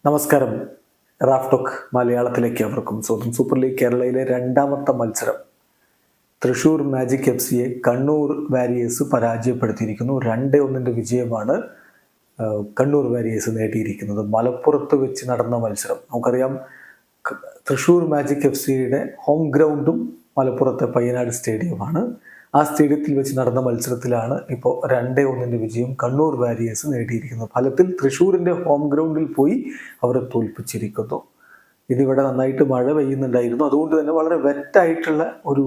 നമസ്കാരം. Raf talk മലയാളത്തിലേക്ക് അവർക്കും സ്വന്തം. സൂപ്പർ ലീഗ് കേരളയിലെ രണ്ടാമത്തെ മത്സരം തൃശൂർ മാജിക് FC-യെ കണ്ണൂർ വാരിയേഴ്സ് പരാജയപ്പെടുത്തിയിരിക്കുന്നു. 2-1 വിജയമാണ് കണ്ണൂർ വാരിയേഴ്സ് നേടിയിരിക്കുന്നത്. മലപ്പുറത്ത് വെച്ച് നടന്ന മത്സരം നമുക്കറിയാം. തൃശൂർ മാജിക് FC-യുടെ ഹോം ഗ്രൗണ്ടും മലപ്പുറത്തെ പയ്യനാട് സ്റ്റേഡിയമാണ്. ആ സ്റ്റേഡിയത്തിൽ വെച്ച് നടന്ന മത്സരത്തിലാണ് ഇപ്പോൾ 2-1 വിജയം കണ്ണൂർ വാരിയേഴ്സ് നേടിയിരിക്കുന്നത്. ഫലത്തിൽ തൃശ്ശൂരിൻ്റെ ഹോം ഗ്രൗണ്ടിൽ പോയി അവരെ തോൽപ്പിച്ചിരിക്കുന്നു. ഇതിവിടെ നന്നായിട്ട് മഴ പെയ്യുന്നുണ്ടായിരുന്നു. അതുകൊണ്ട് തന്നെ വളരെ വെറ്റായിട്ടുള്ള ഒരു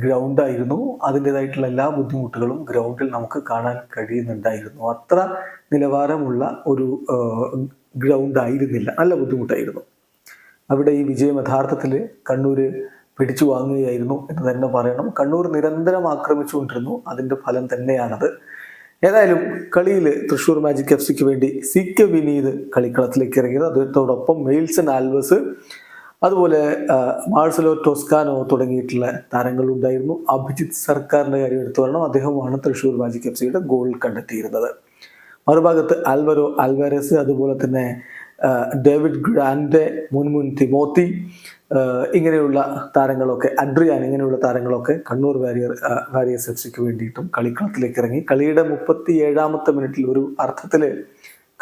ഗ്രൗണ്ടായിരുന്നു. അതിൻ്റെതായിട്ടുള്ള എല്ലാ ബുദ്ധിമുട്ടുകളും ഗ്രൗണ്ടിൽ നമുക്ക് കാണാൻ കഴിയുന്നുണ്ടായിരുന്നു. അത്ര നിലവാരമുള്ള ഒരു ഗ്രൗണ്ട് ആയിരുന്നില്ല. നല്ല ബുദ്ധിമുട്ടായിരുന്നു. അവിടെ ഈ വിജയം യഥാർത്ഥത്തിൽ കണ്ണൂർ പിടിച്ചു വാങ്ങുകയായിരുന്നു എന്ന് തന്നെ പറയണം. കണ്ണൂർ നിരന്തരം ആക്രമിച്ചുകൊണ്ടിരുന്നു. അതിൻ്റെ ഫലം തന്നെയാണത്. ഏതായാലും കളിയിൽ തൃശ്ശൂർ മാജിക് FC-ക്ക് വേണ്ടി CK വിനീത് കളിക്കളത്തിലേക്ക് ഇറങ്ങിയത്. അദ്ദേഹത്തോടൊപ്പം മെയിൽസൺ ആൽവസ്, അതുപോലെ മാർസലോ ടോസ്കാനോ തുടങ്ങിയിട്ടുള്ള താരങ്ങളുണ്ടായിരുന്നു. അഭിജിത്ത് സർക്കാരിൻ്റെ കാര്യം എടുത്തു പറയണം. അദ്ദേഹമാണ് തൃശ്ശൂർ മാജിക് FC-യുടെ ഗോൾ കണ്ടെത്തിയിരുന്നത്. മറുഭാഗത്ത് ആൽവരോ ആൽവാരസ്, അതുപോലെ തന്നെ ഡേവിഡ് ഗ്രാൻഡെ, മുൻമുൻ തിമോത്തി, ഇങ്ങനെയുള്ള താരങ്ങളൊക്കെ, അഡ്രിയാൻ, ഇങ്ങനെയുള്ള താരങ്ങളൊക്കെ കണ്ണൂർ വാരിയേഴ്സ് FC-ക്ക് വേണ്ടിയിട്ടും കളിക്കളത്തിലേക്ക് ഇറങ്ങി. കളിയുടെ 37ാമത്തെ മിനിറ്റിൽ ഒരു അർത്ഥത്തിൽ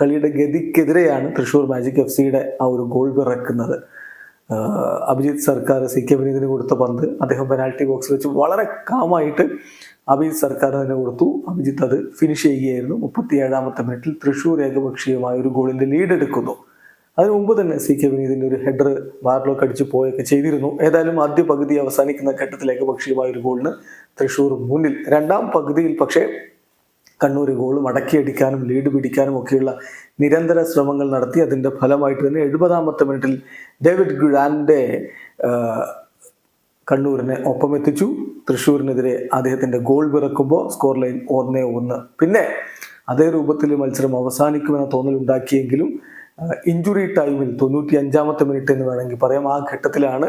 കളിയുടെ ഗതിക്കെതിരെയാണ് തൃശ്ശൂർ മാജിക് FC-യുടെ ആ ഒരു ഗോൾ പിറക്കുന്നത്. അഭിജിത്ത് സർക്കാർ CK വിനീതിന് കൊടുത്ത പന്ത് അദ്ദേഹം പെനാൽറ്റി ബോക്സിൽ വെച്ച് വളരെ കാമായിട്ട് അഭിജിത്ത് സർക്കാർ തന്നെ കൊടുത്തു. അഭിജിത്ത് അത് ഫിനിഷ് ചെയ്യുകയായിരുന്നു. 37ാമത്തെ മിനിറ്റിൽ തൃശ്ശൂർ ഏകപക്ഷീയമായ ഒരു ഗോളിൻ്റെ ലീഡ് എടുക്കുന്നു. അതിനു മുമ്പ് തന്നെ CK വിനീതിൻ്റെ ഒരു ഹെഡർ ബാറിലൊക്കെ അടിച്ച് പോയൊക്കെ ചെയ്തിരുന്നു. ഏതായാലും ആദ്യ പകുതി അവസാനിക്കുന്ന ഘട്ടത്തിൽ ഏകപക്ഷീയമായ ഒരു ഗോളിന് തൃശ്ശൂർ മുന്നിൽ. രണ്ടാം പകുതിയിൽ പക്ഷേ കണ്ണൂർ ഗോൾ മടക്കിയടിക്കാനും ലീഡ് പിടിക്കാനും ഒക്കെയുള്ള നിരന്തര ശ്രമങ്ങൾ നടത്തി. അതിൻ്റെ ഫലമായിട്ട് തന്നെ 70ാമത്തെ മിനിറ്റിൽ ഡേവിഡ് ഗ്രാൻഡെ കണ്ണൂരിനെ ഒപ്പമെത്തിച്ചു. തൃശ്ശൂരിനെതിരെ അദ്ദേഹത്തിൻ്റെ ഗോൾ പിറക്കുമ്പോൾ സ്കോർ ലൈൻ 1-1. പിന്നെ അതേ രൂപത്തിൽ മത്സരം അവസാനിക്കുമെന്ന തോന്നലുണ്ടാക്കിയെങ്കിലും ഇഞ്ചുറി ടൈമിൽ 95ാമത്തെ മിനിറ്റ് എന്ന് വേണമെങ്കിൽ പറയാം, ആ ഘട്ടത്തിലാണ്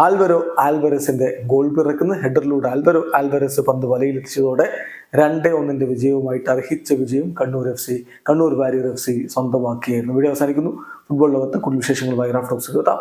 ആൽവരോ ആൽവരസിന്റെ ഗോൾ പിറക്കുന്ന ഹെഡറിലൂടെ ആൽവരോ ആൽവരസ് പന്ത് വലയിലെത്തിച്ചതോടെ 2-1 വിജയവുമായിട്ട് അർഹിച്ച വിജയം കണ്ണൂർ വാരിയർ FC സ്വന്തമാക്കിയായിരുന്നു. വീഡിയോ അവസാനിക്കുന്നു. ഫുട്ബോൾ ലോകത്തെ കൂടുതൽ വിശേഷങ്ങളുമായി റാഫ് ടോക്സ് എത്താം.